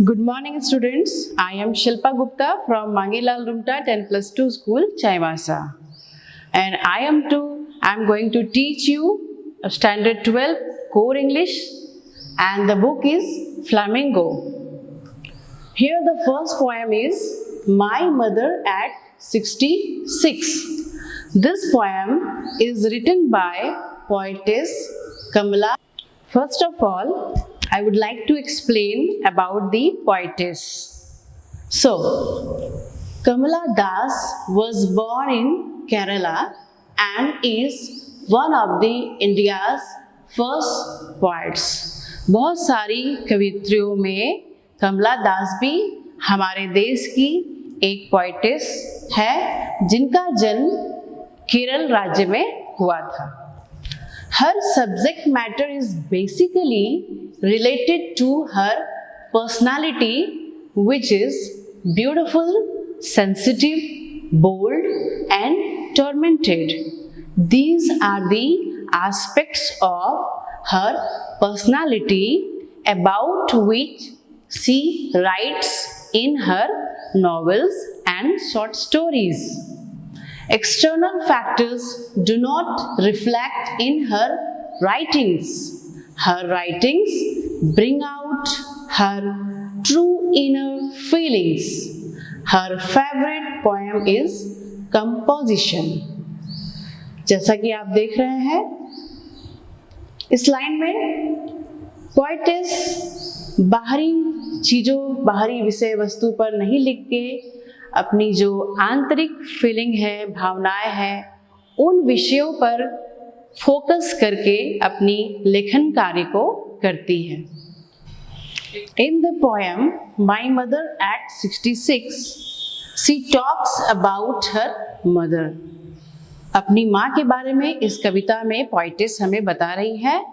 Good morning, students. I am Shilpa Gupta from Mangilal Rumta 10+2 School, Chaivasa, and I'm going to teach you Standard 12 Core English, and the book is Flamingo. Here, the first poem is My Mother at 66. This poem is written by poetess Kamala. First of all, I would like to explain about the poetess. So, Kamala Das was born in Kerala and is one of the India's first poets. बहुत सारी कवित्रियों में कमला दास भी हमारे देश की एक poetess है जिनका जन्म केरल राज्य में हुआ था. Her subject matter is basically related to her personality, which is beautiful, sensitive, bold, and tormented. These are the aspects of her personality about which she writes in her novels and short stories. External factors do not reflect in her writings. Her writings bring out her true inner feelings. Her favorite poem is Composition. जैसा कि आप देख रहे हैं इस line में poetess बाहरी चीज़ों, बाहरी विषय वस्तु पर नहीं लिख के अपनी जो आंतरिक फीलिंग है, भावनाएं हैं, उन विषयों पर फोकस करके अपनी लेखन कार्य को करती है. In the poem My Mother at 66, she talks about her mother. अपनी माँ के बारे में इस कविता में पोएटेस हमें बता रही है.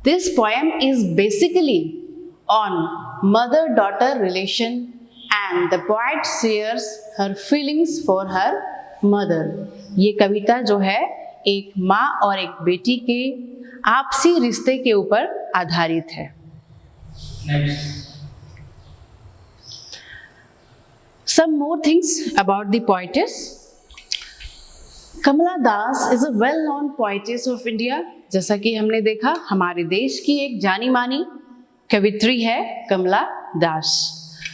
This poem is basically on mother-daughter relation and the poet shares her feelings for her mother. ये कविता जो है एक माँ और एक बेटी के आपसी रिश्ते के ऊपर आधारित है. Some more things about the poetess. Kamala Das is a well-known poetess of India. जैसा कि हमने देखा हमारे देश की एक जानी मानी कवित्री है कमला दास.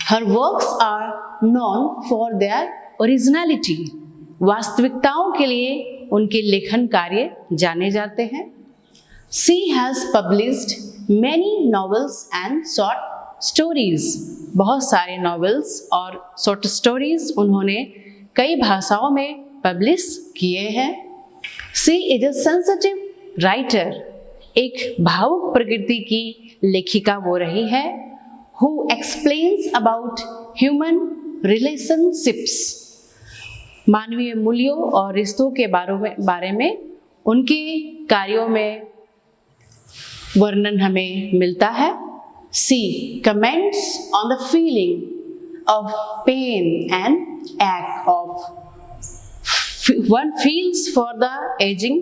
Her works are known for their originality. वास्तविकताओं के लिए उनके लेखन कार्य जाने जाते हैं. She has published many novels and short stories. बहुत सारे novels और short stories उन्होंने कई भाषाओं में पब्लिश किए हैं. She is a sensitive writer. एक भावुक प्रकृति की लेखिका वो रही है. Who explains about human relationships. मानवीय मूल्यों और रिश्तों के बारे में उनके कार्यों में वर्णन हमें मिलता है. She comments on the feeling of pain and ache of one feels for the aging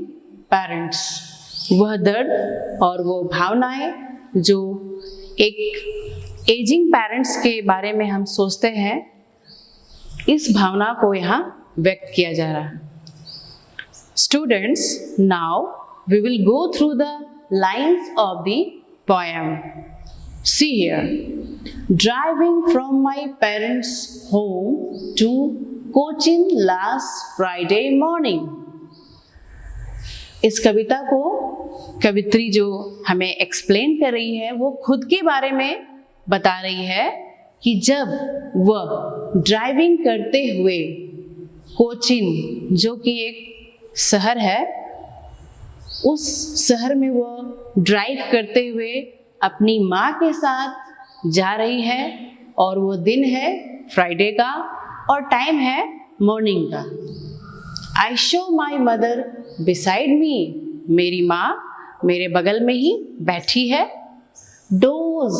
parents. वह दर्द और वो भावनाएं जो एक एजिंग पेरेंट्स के बारे में हम सोचते हैं, इस भावना को यहाँ व्यक्त किया जा रहा है. Students, now we will go through the lines of the poem. See here. Driving from my parents home to Cochin last Friday morning. इस कविता को कवित्री जो हमें एक्सप्लेन कर रही है वो खुद के बारे में बता रही है कि जब वह ड्राइविंग करते हुए कोचिन, जो कि एक शहर है, उस शहर में वह ड्राइव करते हुए अपनी माँ के साथ जा रही है और वो दिन है फ्राइडे का और टाइम है मॉर्निंग का. I show my mother beside me. मेरी माँ मेरे बगल में ही बैठी है. Dose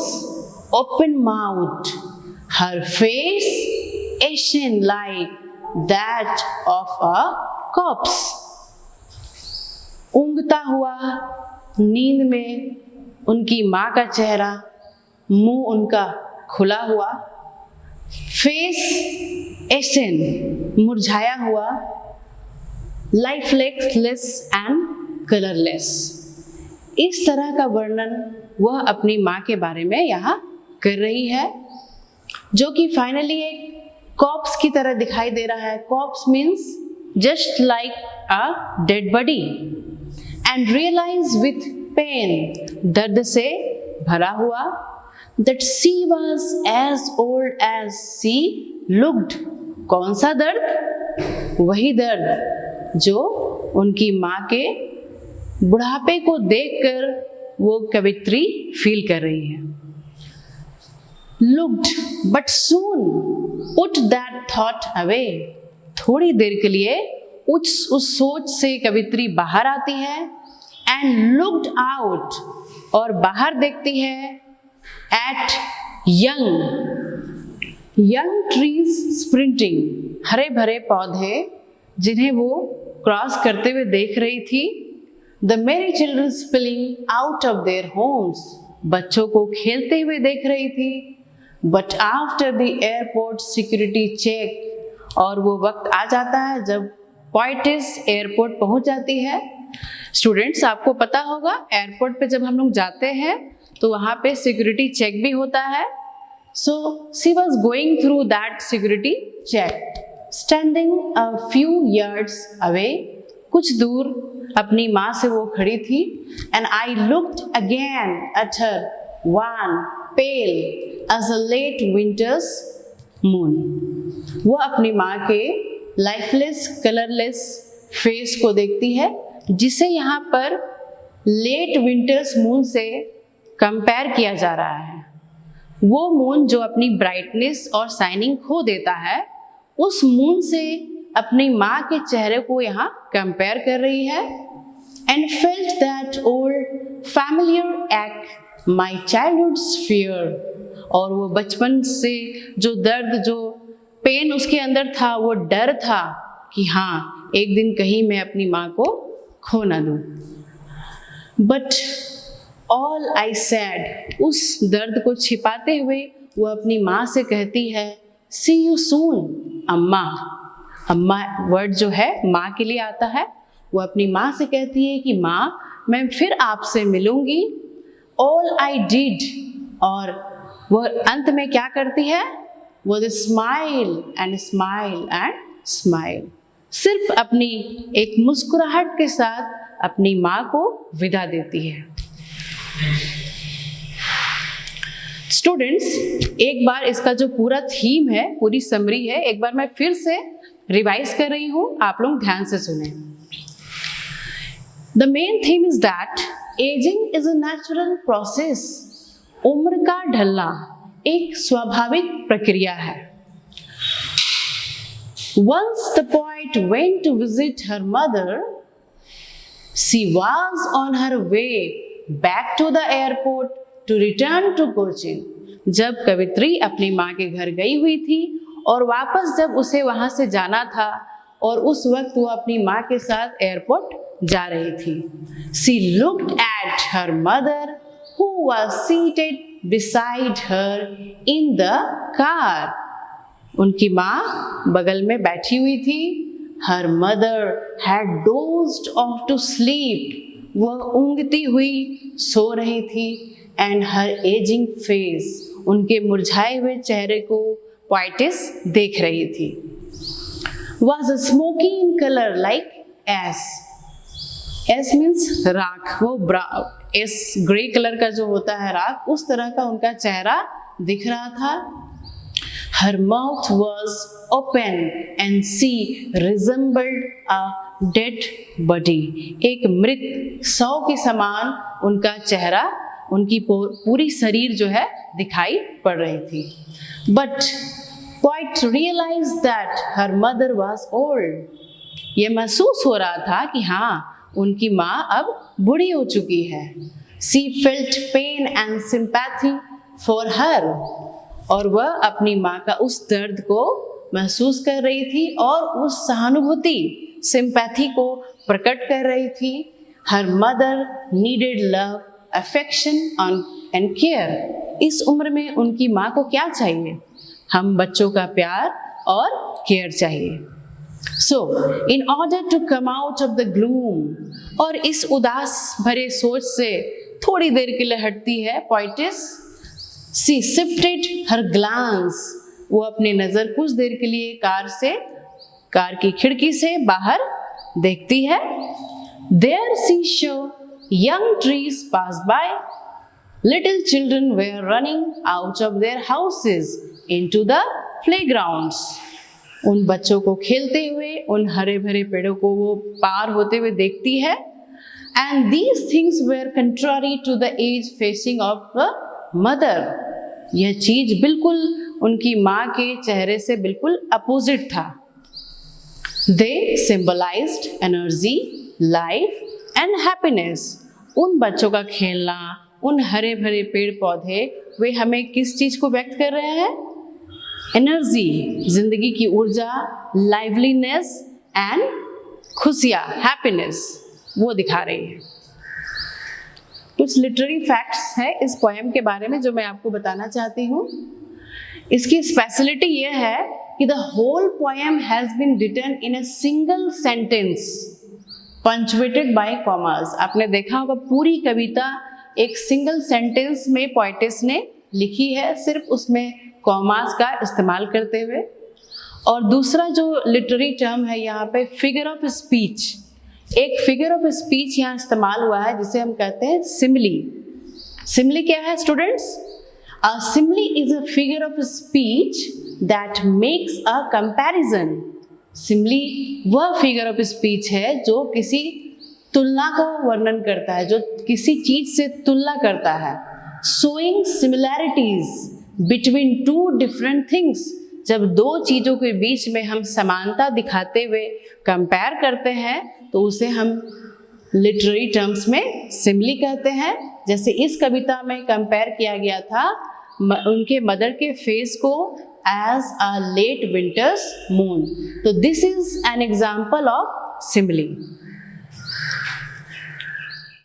open mouth, her face ashen like that of a corpse. ऊँघता हुआ नींद में उनकी माँ का चेहरा, मुंह उनका खुला हुआ, फेस एशन मुरझाया हुआ, लाइफलेस एंड कलरलेस। इस तरह का वर्णन वह अपनी माँ के बारे में यहाँ कर रही है, जो कि फाइनली एक कॉप्स की तरह दिखाई दे रहा है। Corpse means just like a dead body, and realize with pain, दर्द से भरा हुआ, that she was as old as she looked। कौन सा दर्द? वही दर्द जो उनकी माँ के बुढ़ापे को देखकर वो कवित्री फील कर रही है। Looked, but soon put that thought away। थोड़ी देर के लिए उस सोच से कवित्री बाहर आती है, and looked out, और बाहर देखती है at young trees sprinting, हरे भरे पौधे जिन्हें वो क्रॉस करते हुए देख रही थी। The merry children spilling out of their homes, बच्चों को खेलते हुए देख रही थी। But after the airport security check, और वो वक्त आ जाता है जब पोइटिस एयरपोर्ट पहुंच जाती है। स्टूडेंट्स, आपको पता होगा एयरपोर्ट पे जब हम लोग जाते हैं तो वहाँ पे सिक्योरिटी चेक भी होता है। So she was going through that security check, standing a few yards away, कुछ दूर अपनी माँ से वो खड़ी थी। And I looked again at her, wan, pale as a late winter's moon। वो अपनी माँ के लाइफलेस कलरलेस फेस को देखती है, जिसे यहाँ पर लेट विंटर्स मून से कंपेयर किया जा रहा है। वो मून जो अपनी ब्राइटनेस और शाइनिंग खो देता है, उस मून से अपनी माँ के चेहरे को यहाँ कंपेयर कर रही है। And felt that old familiar एक्ट, माई चाइल्डहुड्स फियर। और वो बचपन से जो दर्द, जो पेन उसके अंदर था, वो डर था कि हाँ, एक दिन कहीं मैं अपनी माँ को खो ना दूँ। बट ऑल आई सैड, उस दर्द को छिपाते हुए वो अपनी माँ से कहती है, सी यू सून अम्मा। अम्मा वर्ड जो है माँ के लिए आता है। वो अपनी माँ से कहती है कि माँ, मैं फिर आपसे मिलूंगी। ऑल आई डिड, और वो अंत में क्या करती है? वो smile and smile and smile, सिर्फ अपनी एक मुस्कुराहट के साथ अपनी माँ को विदा देती है। स्टूडेंट्स, एक बार इसका जो पूरा थीम है, पूरी समरी है, एक बार मैं फिर से रिवाइज कर रही हूँ, आप लोग ध्यान से सुने। The main theme is that aging is a natural process। उम्र का ढलना एक स्वाभाविक प्रक्रिया है। Once the poet went to visit her mother, she was on her way back to the airport to return to Cochin। जब कवित्री अपनी माँ के घर गई हुई थी और वापस जब उसे वहाँ से जाना था, और उस वक्त वो अपनी माँ के साथ एयरपोर्ट जा रही थी। She looked at her mother who was seated beside her in the car। उनकी माँ बगल में बैठी हुई थी। Her mother had dozed off to sleep। वह ऊँगती हुई सो रही थी। And her aging face, उनके मुरझाए हुए चेहरे को पोइटिस देख रही थी। Was smoky in color like ash। S means राख, वो एस ग्रे कलर का जो होता है राख, उस तरह का उनका चेहरा दिख रहा था। Her mouth was open and she resembled a dead body। एक मृत शव के समान उनका चेहरा, उनकी पूरी शरीर जो है दिखाई पड़ रही थी। But quite realized that her mother was old। ये महसूस हो रहा था कि हाँ, उनकी माँ अब बूढ़ी हो चुकी है। She felt pain and sympathy for her। और वह अपनी माँ का उस दर्द को महसूस कर रही थी और उस सहानुभूति, सिंपैथी को प्रकट कर रही थी। Her mother needed love, affection and care। इस उम्र में उनकी माँ को क्या चाहिए? हम बच्चों का प्यार और केयर चाहिए। So, in order to come out of the gloom, और इस उदास भरे सोच से थोड़ी देर के लिए हटती है poet's. She shifted her glance, वो अपनी नजर कुछ देर के लिए कार की खिड़की से बाहर देखती है। There she saw young trees pass by. Little children were running out of their houses into the playgrounds. उन बच्चों को खेलते हुए उन हरे भरे पेड़ों को वो पार होते हुए देखती है। And these things were contrary to the age facing of the mother. यह चीज बिल्कुल उनकी माँ के चेहरे से बिल्कुल अपोजिट था। They symbolized energy, life and happiness. उन बच्चों का खेलना, उन हरे भरे पेड़ पौधे, वे हमें किस चीज को व्यक्त कर रहे हैं? एनर्जी, जिंदगी की ऊर्जा, लाइवलीनेस एंड खुशियाँ, हैप्पीनेस, वो दिखा रही है। कुछ लिटरेरी फैक्ट्स है इस पोएम के बारे में जो मैं आपको बताना चाहती हूँ। इसकी स्पेशलिटी ये है कि the whole poem has been written in a single sentence punctuated by commas. आपने देखा होगा पूरी कविता एक सिंगल सेंटेंस में पोएटिस ने लिखी है, सिर्फ उसमें कॉमास का इस्तेमाल करते हुए। और दूसरा जो लिटरेरी टर्म है यहाँ पे फिगर ऑफ स्पीच, एक फिगर ऑफ स्पीच यहाँ इस्तेमाल हुआ है जिसे हम कहते हैं सिमिली। सिमिली क्या है students? A simile is a figure of speech that makes a comparison. Simile वह फिगर ऑफ स्पीच है जो किसी तुलना का वर्णन करता है, जो किसी चीज से तुलना करता है। Showing similarities between two different things, जब दो चीजों के बीच में हम समानता दिखाते हुए कंपेयर करते हैं तो उसे हम लिटरेरी टर्म्स में सिमिली कहते हैं। जैसे इस कविता में कंपेयर किया गया था उनके मदर के फेस को as a late winter's moon, तो this is an example of simile.